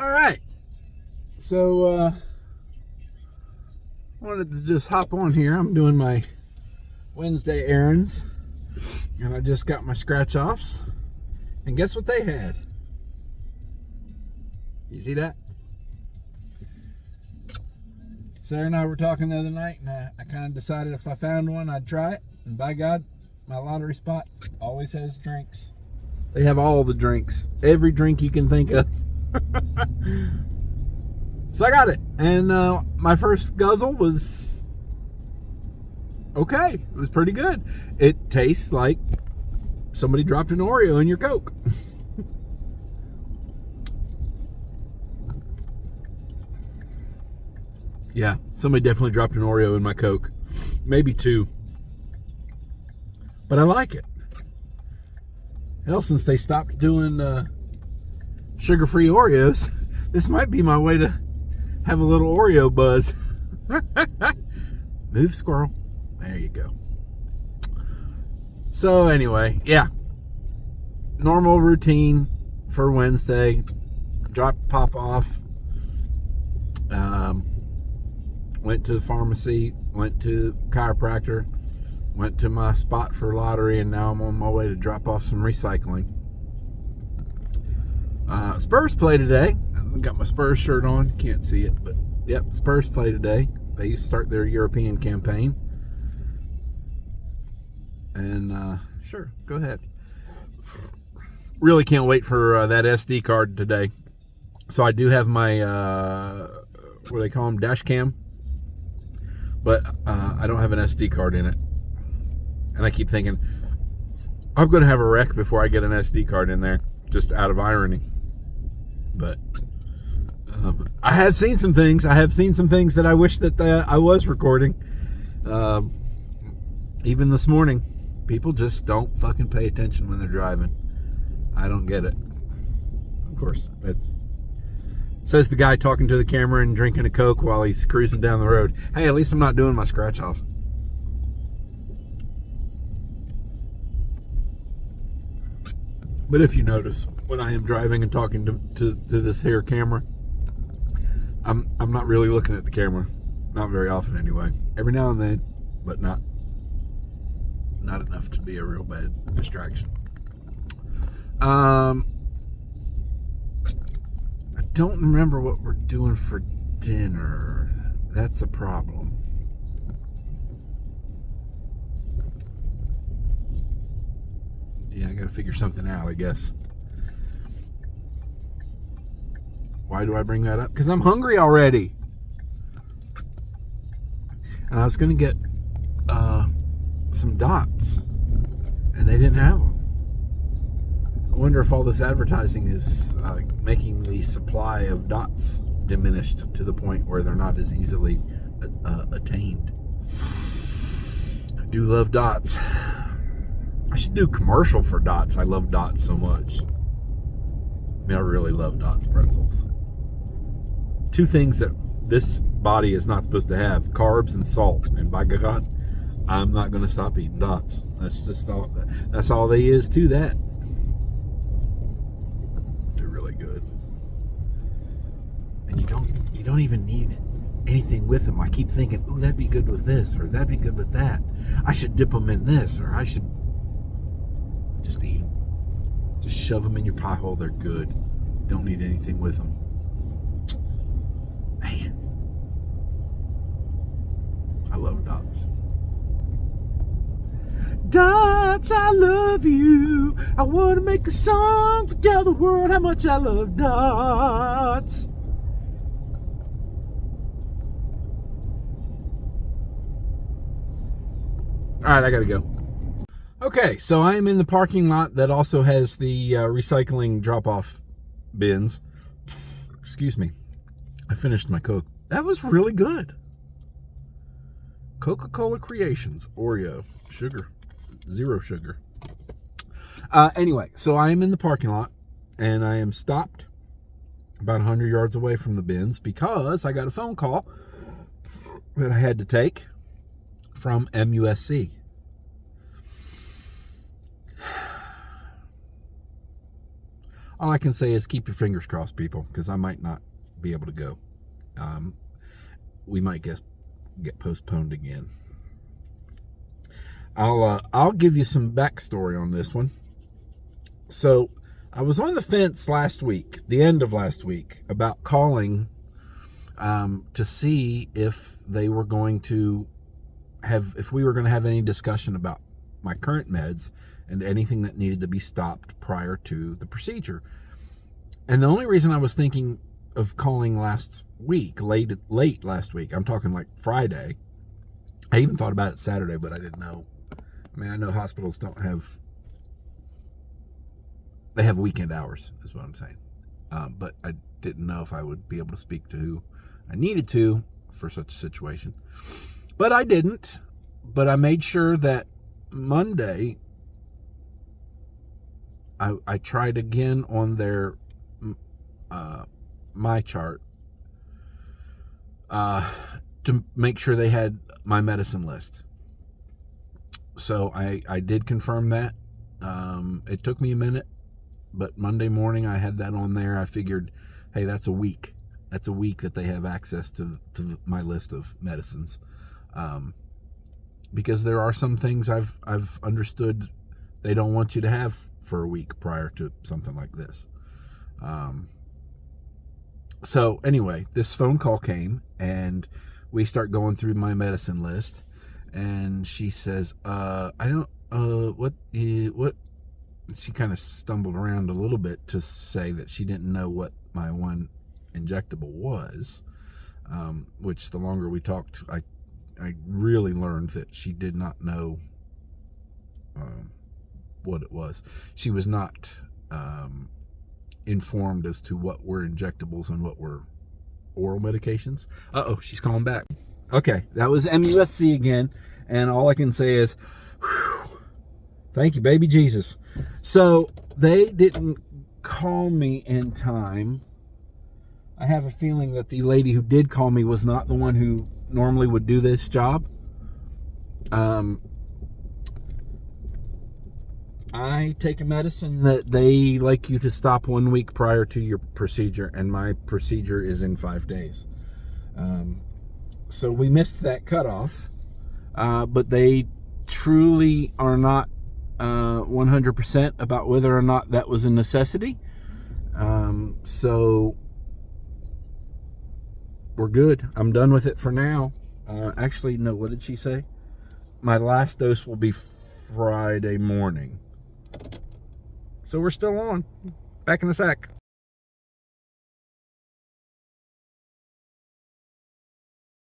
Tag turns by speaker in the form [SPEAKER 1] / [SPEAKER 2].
[SPEAKER 1] All right. So, wanted to just hop on here. I'm doing my Wednesday errands, and I just got my scratch offs. And guess what they had? You see that? Sarah and I were talking the other night, and I kind of decided if I found one, I'd try it. And by God, my lottery spot always has drinks. They have all the drinks, every drink you can think of. So I got it, and my first guzzle was okay. It was pretty good. It tastes like somebody dropped an Oreo in your Coke. Yeah, somebody definitely dropped an Oreo in my Coke. Maybe two. But I like it. Hell, since they stopped doing sugar-free Oreos, this might be my way to have a little Oreo buzz. Move, squirrel. There you go. So anyway, yeah. Normal routine for Wednesday. Pop off. Went to the pharmacy. Went to chiropractor. Went to my spot for lottery, and now I'm on my way to drop off some recycling. Spurs play today. I got my Spurs shirt on. Can't see it, but yep, Spurs play today. They start their European campaign. And sure, go ahead. Really can't wait for that SD card today. So I do have my, what do they call them, dash cam. But I don't have an SD card in it. And I keep thinking, I'm going to have a wreck before I get an SD card in there, just out of irony. But I have seen some things. I have seen some things that I wish that I was recording. Even this morning, people just don't fucking pay attention when they're driving. I don't get it. Of course, that's says the guy talking to the camera and drinking a Coke while he's cruising down the road. Hey, at least I'm not doing my scratch off. But if you notice, when I am driving and talking to this here camera, I'm not really looking at the camera. Not very often anyway. Every now and then, but not enough to be a real bad distraction. I don't remember what we're doing for dinner. That's a problem. Yeah, I gotta figure something out, I guess. Why do I bring that up? Because I'm hungry already. And I was gonna get some dots, and they didn't have them. I wonder if all this advertising is making the supply of dots diminished to the point where they're not as easily attained. I do love dots. I should do a commercial for dots. I love dots so much. I mean, I really love dots pretzels. Two things that this body is not supposed to have: carbs and salt. And by God, I'm not going to stop eating dots. That's just all. That's all there is to that. They're really good, and you don't even need anything with them. I keep thinking, ooh, that'd be good with this, or that'd be good with that. I should dip them in this, or I should just eat them. Just shove them in your pie hole. They're good. Don't need anything with them. Man, I love dots. Dots, I love you. I want to make a song to tell the world how much I love dots. All right, I gotta go. Okay, so I am in the parking lot that also has the recycling drop-off bins. Excuse me. I finished my Coke. That was really good. Coca-Cola Creations Oreo. Sugar. Zero sugar. Anyway, so I am in the parking lot, and I am stopped about 100 yards away from the bins because I got a phone call that I had to take from MUSC. all I can say is keep your fingers crossed, people, because I might not be able to go. We might get postponed again. I'll give you some backstory on this one. So I was on the fence last week, the end of last week, about calling to see if they were going to if we were going to have any discussion about my current meds and anything that needed to be stopped prior to the procedure. And the only reason I was thinking of calling last week, late last week, I'm talking like Friday. I even thought about it Saturday, but I didn't know. I mean, I know hospitals they have weekend hours, is what I'm saying. But I didn't know if I would be able to speak to who I needed to for such a situation. But I didn't. But I made sure that Monday, I tried again on their my chart to make sure they had my medicine list. So I did confirm that. It took me a minute, but Monday morning I had that on there. I figured, hey, that's a week. That's a week that they have access to my list of medicines. Because there are some things I've understood they don't want you to have for a week prior to something like this. So anyway, this phone call came and we start going through my medicine list, and she says, I don't, what, she kind of stumbled around a little bit to say that she didn't know what my one injectable was, which the longer we talked, I really learned that she did not know what it was. She was not informed as to what were injectables and what were oral medications. She's calling back. Okay, that was MUSC again, and all I can say is, whew, thank you, baby Jesus. So they didn't call me in time. I have a feeling that the lady who did call me was not the one who normally would do this job. I take a medicine that they like you to stop 1 week prior to your procedure, and my procedure is in 5 days. So we missed that cutoff, but they truly are not 100% about whether or not that was a necessity. So we're good. I'm done with it for now. Actually, no, what did she say? My last dose will be Friday morning. So we're still on. Back in a sec.